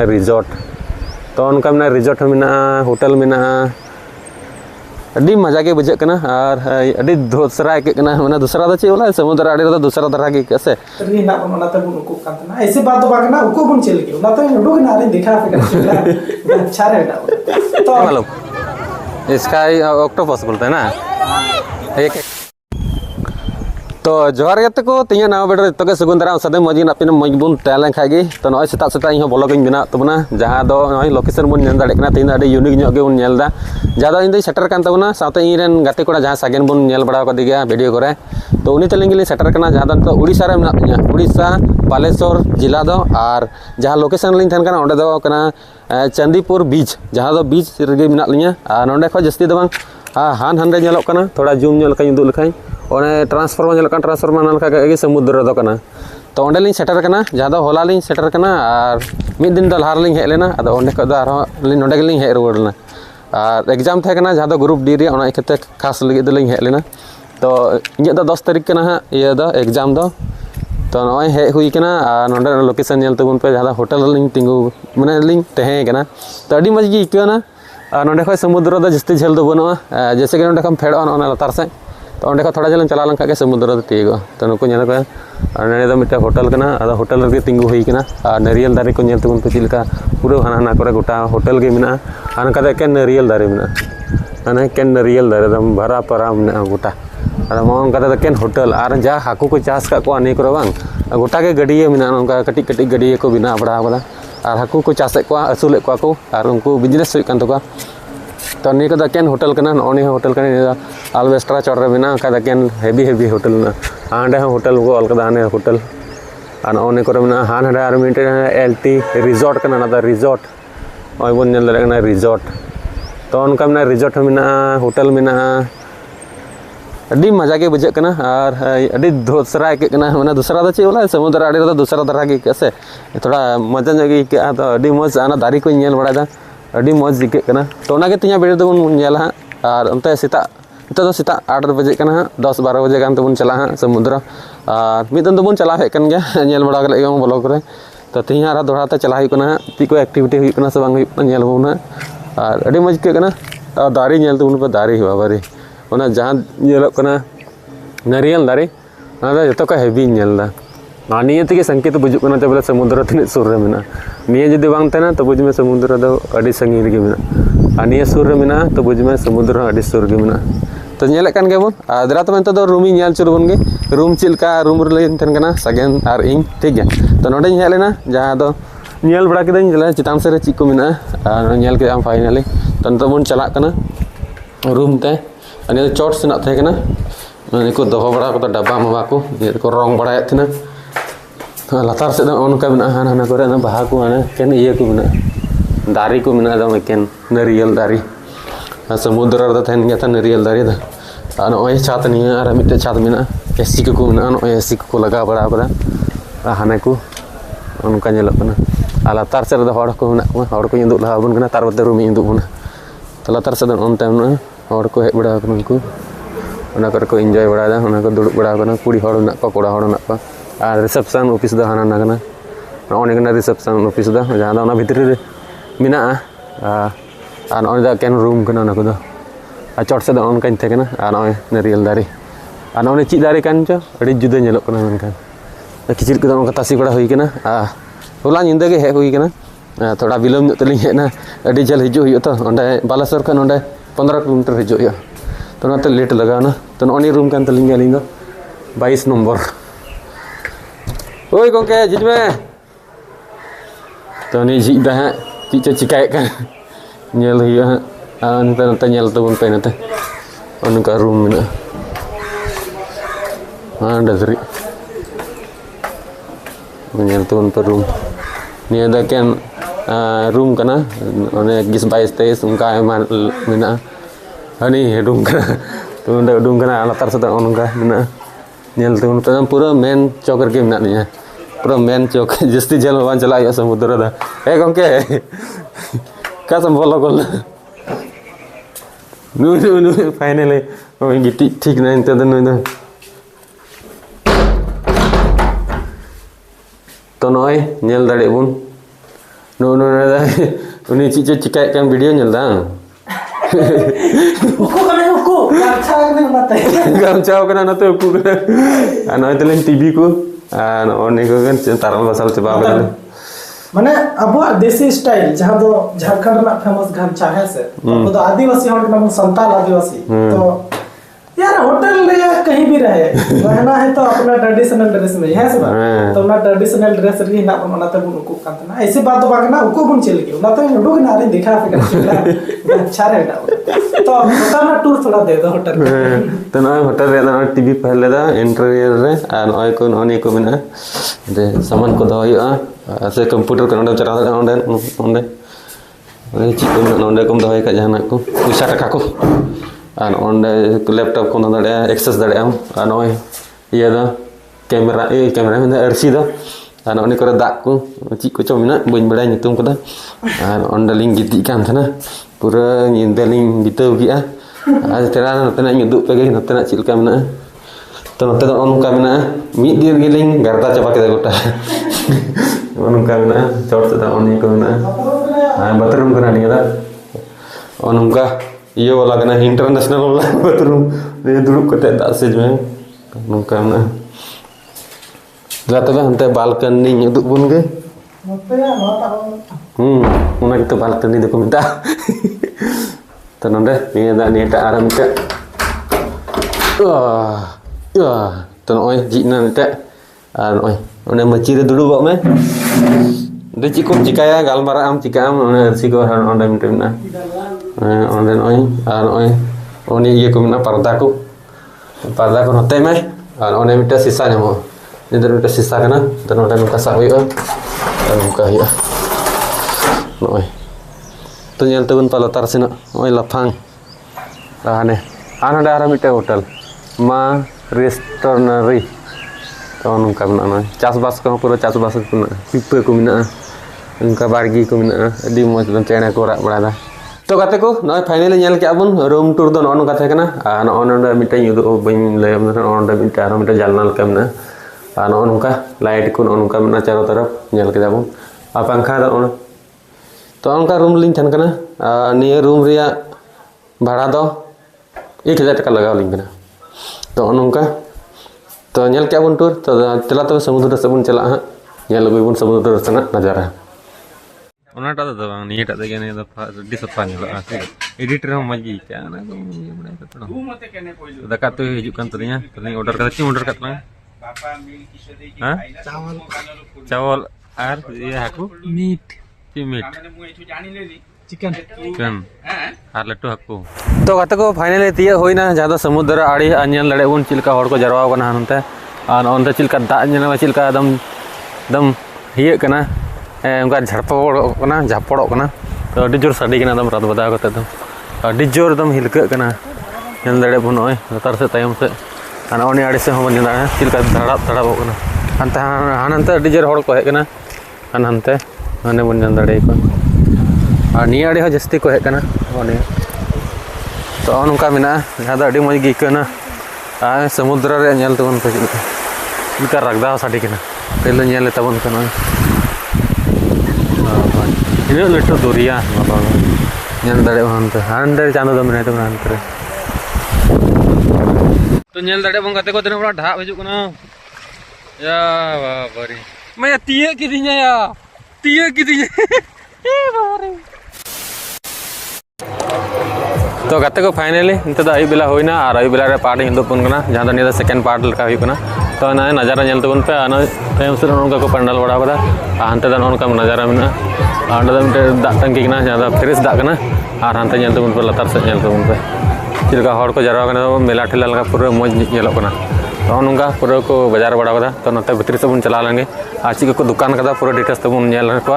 Resort तो उनका में रिजॉर्ट होटल में अभी मजा के बुझे और अभी दूसरा मैंने दूसरा चे बोला समुद्र आड़े दूसरा धरा के से ऐसे बात तो बागना उको बन चल के ना तो उडो ना रे दिखा पे अच्छा रहेगा तो मालूम इसका ऑक्टोपस बोलते हैं ना एक तो जोहार गए को तीन नाव बेटर तो के सगुन दारा सदे मजी नापिन मजबून तैयार खागी तो नॉय सेता सेता इन ब्लॉग इन बना तबना जहां दो नॉय लोकेशन बन नेल दाड़े कना तीन अडी यूनिक ᱧᱚᱜ गे बन नेलदा ज्यादा इन सेटर कान तबना साथे इन रेन गाते कोड़ा जहां सागेन बन नेल बड़ा कदी गया वीडियो करे तो उनी तलिंग गे सेटर कना जहां तो उड़ीसा रे मेना तिया उड़ीसा बालेश्वर जिला दो और जहां लोकेशन लिन थान कना ओंडे दो कना चंदीपुर बीच जहां दो बीच रेगे मेना लिया और नोंडे खो जस्ती दो बांग हान हान रे नेलोक कना थोड़ा जूम नेल का उदुग लखाई और ट्रांसफॉर्मर नालका समुद्र दो कना तो ओंडे लिन सेटर कना जहां दो होला लिन सेटर कना और मिद दिन दो लहार लिन हेज लेना अदो ओंडे को दो आरो लिन नोंडे गेलिन हेज रुवाड़ लेना और एग्जाम थे कना जहां दो ग्रुप डी रे ओना इकते खास लगी दो लिन हेज लेना तो इᱧ दो 10 तारीख कना हा ये दो एग्जाम दो तो नॉय हेज हुई कना और नोंडे लोकेशन नेल तबुन पे जहां होटल लिन तिंगु माने लिन तहे कना तो अडी मज गी इकना और नोंडे खो समुद्र दो जस्ती झेल दो बनुआ जैसे कि नोंडे खम फेड़ो ओना लतार से तो अंडे थोड़ा जलन चला लंका के समुद्र तीगो तो नुको नेल को ने दो मिटा होटल कना आदा होटल रे तिंगु हुई कना और नारियल दारे को नेल तबुन पे चिलका पूरा हाना हाना करे गोटा होटल गे मिना आन का के नारियल दारे मिना आने के नारियल दारे दम भरा परा मिना गोटा और मोन का के होटल और जा हाकू को चास का को अनेक रो बांग गोटा के गडिये मिना उनका कटी कटी गडिये को बिना बड़ा बड़ा और हाकू को चासे को असुले को और उनको बिजनेस हुई कान तो तो नहीं को केन होटल कना नॉनी होटल कना आलवेस्ट्रा चढ़ रे बिना का केन हेवी हेवी होटल ना आंडे होटल को ऑल कदा होटल और नॉनी को बिना हान हडे आर मिटे एलटी रिजॉर्ट कना ना रिजॉर्ट ओय बन नेल दरे कना रिजॉर्ट तो उनका में रिजॉर्ट मिना होटल मिना अभी मजा के बुझे कना और अभी दूसरा के कना माने दूसरा चे बोला समुद्र आड़े दूसरा धरा के से थोड़ा मजा गे के तो अभी मज आना दारी को नेल बड़ा अभी मज दिखे तो तीन बेड़े दबन नेला और अंते सेता तो सेता 8 बजे 10-12 बजे गान तबन चला समुद्र और मिदन दबन चला हेकन गया नेल बड़ा गले ब्लॉग रे तो तीन आरा दोहराते चला ती को एक्टिविटी हुई से बांग नेल बना और अभी मज के दारी नेल तबन पे दारी हुआ बारी ओना जहां नेलोक नारियल दारी जो को हेवी नेलदा निये तक संकेत बुजुना बोले समुद्र तीन सुर रे मेना निये जुदी बांग तेना तो बुझ में समुद्र दो अड़ी संगी रे मेना और निये सुर रे मेना तो बुझ में समुद्र अड़ी सुर गे मेना तो नेले कान गे बोन आदरा तो मेन तो रूम नेल चुर बोन गे रूम चिलका रूम रे थन कना सागेन और इन ठीक है तो नोडे हेज लेना जहां दो नेल बड़ा केदाኝ जला चितान से चिक को मेना और नेल के फाइनली तो नतो बोन चला कना रूम ते अने चोट सेना थे कना माने को दोहो बड़ा को डब्बा मवा को ये को रंग बड़ा थना लतार से उनका हाना हाना करे बाहा को आने केन ये को मेना दारी को मेना दम केन नारियल दारी समुद्र रे तहन गया था नारियल दारी दा और ओय छात नहीं और मिटे छात मेना एसी को मेना ओय एसी को लगा बड़ा बड़ा हाने को उनका नेलक कना आ लतार से हड़ को मेना हड़ को इंदु लहा बन कना तार बते रूम इंदु बना तो लतार से ओनते हड़ को हेज बड़ा उनको ओना कर को एंजॉय बड़ा दा ओना को दुड़ बड़ा कना कुड़ी हड़ ना को कोड़ा हड़ ना को और रिसेप्शन ऑफिस दा हाना नागना ओने कना रिसेप्शन ऑफिस दा जहां दा ओना भितरी रे मिना और ओने दा केन रूम कना ना को दा आ चोट से दा ओन कान थे कना और ओने नारियल दारी और ओने ची दारी कान चो अड़ी जुदा नेलोक कना मेनकान किचिर को ओनका तासी बड़ा हुई कना होला निंदा गे हे हुई कना थोड़ा विलम्ब तलिंग हेना अड़ी जल हिजु हुई तो ओंडे बालेश्वर खन ओंडे 15 किलोमीटर हिजु हुई तो नाते लेट लगाना तो ओनी रूम कान तलिंग गेलिंग दो 22 नंबर ओए गोंके जिज में तो नहीं जी दा ची चिकाए का नेल हुई नते नते नेल तबन पे नते उनका रूम में डजरी नेल तबन पर रूम निया दा केन रूम कना ओने 22-23 उनका मेना हनी रूम कना तो रूम कना लतार से उनका मेना नेल तबन पे पूरा मेन चौकर के मेना निया पूरा मेन चौक जस्ती जल वन चला समुद्र दा ए गंके का संभल कोल नु फाइनली ओ गिटी ठीक ना इंते नु तो नय नेल दाड़े बुन उन्हीं चीज़ चिकाय kan video nyelda uku kena uku gacha kena mata gamcha kana nate uku kana ano itu TV ku ano oni ko kan taral basal coba bela माने अब देसी स्टाइल जहाँ तो झारखंड में फेमस गांचा है से तो आदिवासी होने का संताल आदिवासी तो यार होटल में या कहीं भी रहे रहना है तो अपना ट्रेडिशनल ड्रेस में है सब तो अपना ट्रेडिशनल ड्रेस री ना बनाते बुन को कांतना ऐसे बात तो बागना उको बुन चल के ना तो लोग ना रे दिखा पे अच्छा रहेगा तो बताना टूर थोड़ा दे दो होटल तो ना होटल रे ना टीवी पहले दा इंटीरियर रे और ओय को ओनी को मेना दे सामान को दहोया ऐसे कंप्यूटर को नोंडे चला ओंडे ओंडे ची को नोंडे को दहोय का जहाना को पैसा टका को और ओंडे लैपटॉप को नोंडे एक्सेस दड़े am और ओय ये दा कैमरा में आरसी दा और ओनी को दा को ची को चोमिना बइन बड़ाय नितुम को दा और ओंडे लिंग गिति kan thana पूरा nyindeling gitu gया आज तेरा नतना nyuduk pe ge नतना चिलका मेना तो नते तो ओनका मेना मिद दिन गिलिंग garda coba kita gota ओनका मेना चोट से ओनी को मेना बाथरूम कना नि दा ओनका ये वाला कना इंटरनेशनल वाला बाथरूम ये दुरुक कते दा से में ओनका मेना जाते हंते बालकनी nyuduk bun ge नते या नता una gitu balkoni de komita to nonde ni ta aram te to oi jina te oi one machi re dulu bok me de cikum cikaya galmara am cikam one si ko onde minta onde oi oni ye ko mina parda ko note me one minta sisa nyamo ni de minta sisa kana to nonde minta sawi buka ya Oi, tu nyel tu pun palatar sini, oi lapang, ane ada arah mite hotel, ma restaurantry, kau nungkap mana, cas bas kau pura cas bas pun, pipe kau mina, nungkap bargi kau mina, di muat dan cina korak berada. To kataku, noi finally nyel ke abun room tour don onu kata kena, onu dah mite yudo bing layam onu dah mite arah mite jalan kemna, onu ka light kun onu ka mina caro taraf nyel ke abun, apa angka dah onu तो उनका room link थन कना निये room रिया भाड़ा दो 1000 टका लगाव link कना तो उनका तो नेल के बन टूर तो चला तो समुद्र से बन चला हा नेल गई बन समुद्र से नजारा ओनाटा तो बang निये टा देगे ने डी सफा नेला एडिटर हम मजी क्या ना तो ये बड़ा तो घूमते केने कोई दका तो हिजु कान तरिया तनी ऑर्डर करती ऑर्डर करतला पापा मिल किसे दे चावल और ये हाकू मीट मीट चिकन और लट्टू हकू तो कते को फाइनली तिया होइना जहां समुद्र आड़ी अनल लड़े बन चिलका हड़ को जरवा कना हनते और ओंते चिलका दा नेला चिलका दम हिये कना उनका झड़पड़ कना झापड़ो कना तो अडी जोर साडी कना दम रात बदा कते दम अडी जोर दम हिलक कना नेल लड़े बन ओय लतार से तायम से और ओनी आड़ी से हम नेला चिलका धड़ाब कना हनते हानते अडी जोर हड़ को हे कना हनते माने बन जान दड़े को और निया आड़ी हो जस्ती को हे कना ओने तो उनका मिना जहां दा अडी मज गी कना आ समुद्र रे नेल तबन पे इनका रगदा साडी कना तेल नेल तबन कना इन लट्टू दुरिया नेल दड़े हनते हांडे चांदो दम ने तबन हनते तो नेल दड़े बन कते को दिन बड़ा ढाब हिजु कना या बाबरे मैं तिये किदिnya ya tiya gitu ya तो कते को फाइनली नित आई बेला होइना और आई बेला रे पार्ट हिंदू पन कना जहां निया सेकंड पार्ट लका हुई कना तो ना नजारा नेल तबन पे अन टाइम से उनका को पंडाल बड़ा बड़ा हांते दन उनका नजारा मेना आंडा दम दा टंकी कना जहां फ्रेश दा कना और हांते नेल तबन पे लतार से नेल तबन पे चिलका हड़ को जरवा कना मेला ठेला लगा पूरा मज नेलो कना तो उनका पूरा को बाजार बड़ा कदा तो नते भितरी से बन चला लेंगे आज को दुकान कदा पूरा डिटेल्स तबन नेल को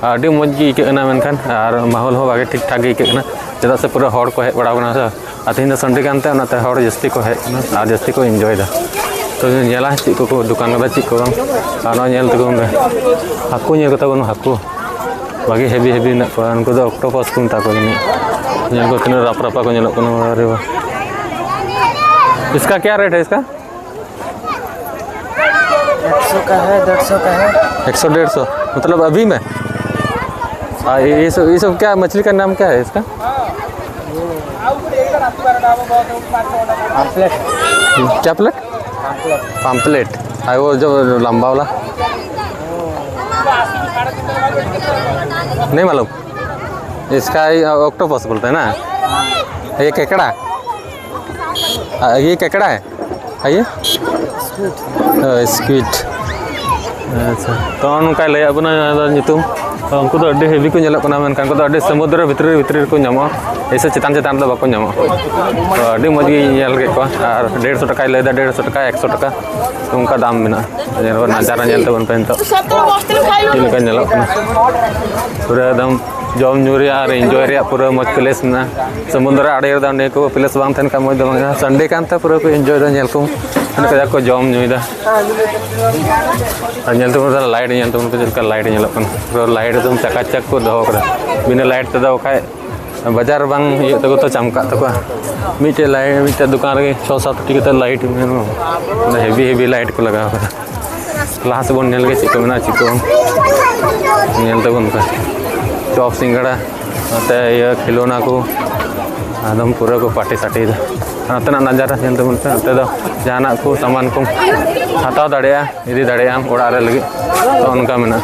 आडी मज गी इकना मेनखान और माहौल हो बागे ठीक ठाक गी इकना चदा से पूरा हड़ को हे बड़ा कना से अतिन संडे कानते नाते हड़ जस्ती को हे और जस्ती को एंजॉय दा तो नेला ची को दुकान कदा ची को और नेल तको हाकू नेल कता बन हाकू बागे हेवी ना को उनको दो ऑक्टोपस को ता को नेल को तीन रापरापा को नेलो कना अरे वाह इसका क्या रेट है इसका 100 का है 150 का है 100 150 मतलब अभी में ये सब क्या मछली का नाम क्या है इसका? क्या प्लेट? पाम्पलेट। वो जो लंबा वाला नहीं मालूम। इसका ऑक्टोपस बोलते हैं ना। ये केकड़ा, ये केकड़ा है। ये स्क्विड। अच्छा तो उनका लय अपना नितुम उनको तो अड्डे हेवी को ñelok kana men kan ko अड्डे समुद्र भितर को ñamo ऐसे चितान चितान तो बाको ñamo तो अड्डे मज गे ñel के को और 150 टका लय दा 150 टका 100 टका तो उनका दाम मेना ñel नजारा ñel तबन पेन तो इनका ñelok kana पूरा एकदम जॉम न्यूरी और एंजॉय रे पूरा मज प्लेस ना समुद्र आड़े दांडे को प्लेस बांग थन का मज दो संडे कांता पूरा को एंजॉय दा ñel को उनका को जॉम न्यूदा ñel तो लाइट ñel तो उनको जलका लाइट ñelok kana पूरा लाइट एकदम चकाचक को दो करा बिना लाइट ते दो खाय बाजार बांग ये तो चमका तको मीटे लाइट मीटे दुकान रे 6-7 टी के लाइट मेनो हेवी लाइट को लगा क्लास बन नेल के चिको मेना चिको नेल तो बन का चॉप सिंगड़ा ते ये खिलौना को एकदम पूरा को पार्टी साटी तना नजारा नेल तो बन ते दो जाना को सामान को हटाव दाड़िया इदी दाड़िया ओड़ा रे लगी तो उनका मेना